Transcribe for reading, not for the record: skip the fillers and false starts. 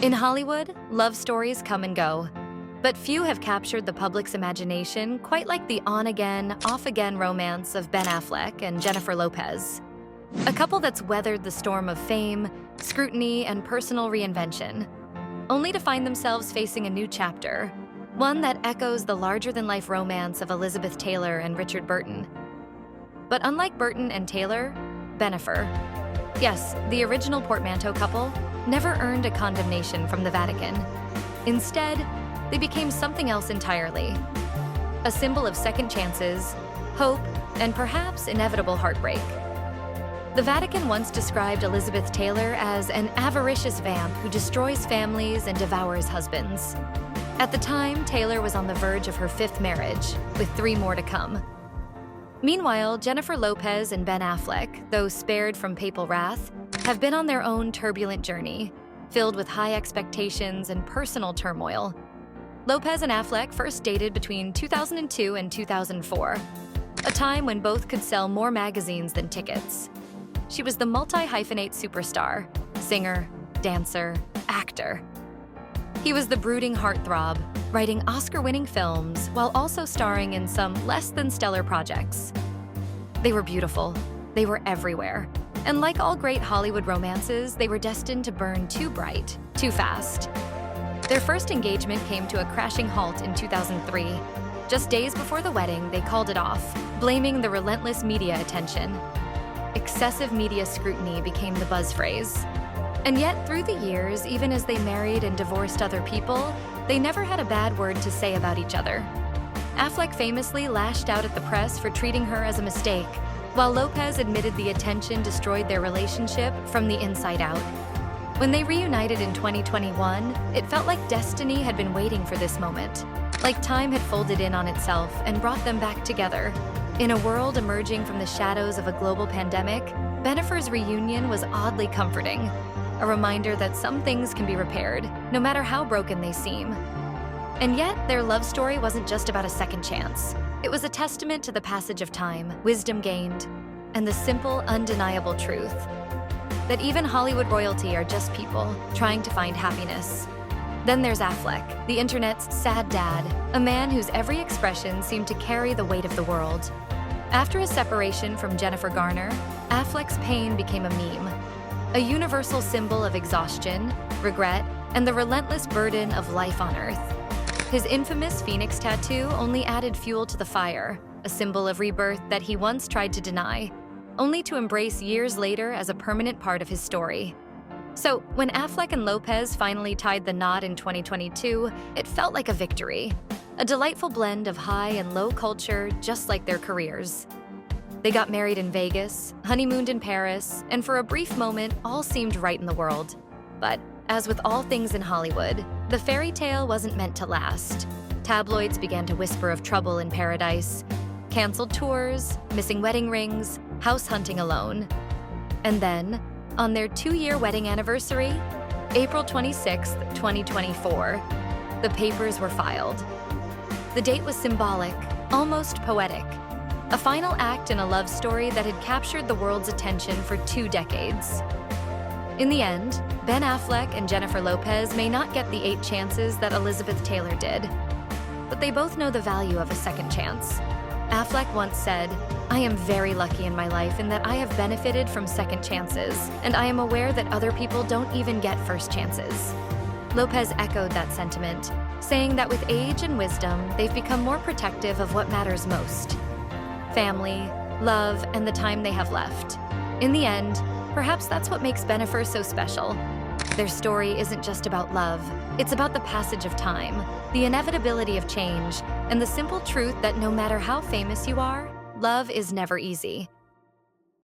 In Hollywood, love stories come and go, but few have captured the public's imagination quite like the on-again, off-again romance of Ben Affleck and Jennifer Lopez. A couple that's weathered the storm of fame, scrutiny, and personal reinvention, only to find themselves facing a new chapter, one that echoes the larger-than-life romance of Elizabeth Taylor and Richard Burton. But unlike Burton and Taylor, Bennifer, yes, the original portmanteau couple, never earned a condemnation from the Vatican. Instead, they became something else entirely. A symbol of second chances, hope, and perhaps inevitable heartbreak. The Vatican once described Elizabeth Taylor as an avaricious vamp who destroys families and devours husbands. At the time, Taylor was on the verge of her 5th marriage, with 3 more to come. Meanwhile, Jennifer Lopez and Ben Affleck, though spared from papal wrath, have been on their own turbulent journey, filled with high expectations and personal turmoil. Lopez and Affleck first dated between 2002 and 2004, a time when both could sell more magazines than tickets. She was the multi-hyphenate superstar, singer, dancer, actor. He was the brooding heartthrob, writing Oscar-winning films while also starring in some less-than-stellar projects. They were beautiful. They were everywhere. And like all great Hollywood romances, they were destined to burn too bright, too fast. Their first engagement came to a crashing halt in 2003. Just days before the wedding, they called it off, blaming the relentless media attention. Excessive media scrutiny became the buzz phrase. And yet, through the years, even as they married and divorced other people, they never had a bad word to say about each other. Affleck famously lashed out at the press for treating her as a mistake, while Lopez admitted the attention destroyed their relationship from the inside out. When they reunited in 2021, it felt like destiny had been waiting for this moment, like time had folded in on itself and brought them back together. In a world emerging from the shadows of a global pandemic, Bennifer's reunion was oddly comforting, a reminder that some things can be repaired, no matter how broken they seem. And yet, their love story wasn't just about a second chance. It was a testament to the passage of time, wisdom gained, and the simple, undeniable truth that even Hollywood royalty are just people trying to find happiness. Then there's Affleck, the internet's sad dad, a man whose every expression seemed to carry the weight of the world. After his separation from Jennifer Garner, Affleck's pain became a meme, a universal symbol of exhaustion, regret, and the relentless burden of life on Earth. His infamous Phoenix tattoo only added fuel to the fire, a symbol of rebirth that he once tried to deny, only to embrace years later as a permanent part of his story. So, when Affleck and Lopez finally tied the knot in 2022, it felt like a victory, a delightful blend of high and low culture, just like their careers. They got married in Vegas, honeymooned in Paris, and for a brief moment, all seemed right in the world. But, as with all things in Hollywood, the fairy tale wasn't meant to last. Tabloids began to whisper of trouble in paradise, canceled tours, missing wedding rings, house hunting alone. And then, on their 2-year wedding anniversary, April 26, 2024, the papers were filed. The date was symbolic, almost poetic, a final act in a love story that had captured the world's attention for 2 decades. In the end, Ben Affleck and Jennifer Lopez may not get the 8 chances that Elizabeth Taylor did, but they both know the value of a second chance. Affleck once said, "I am very lucky in my life in that I have benefited from second chances, and I am aware that other people don't even get first chances." Lopez echoed that sentiment, saying that with age and wisdom, they've become more protective of what matters most: family, love, and the time they have left. In the end, perhaps that's what makes Bennifer so special. Their story isn't just about love. It's about the passage of time, the inevitability of change, and the simple truth that no matter how famous you are, love is never easy.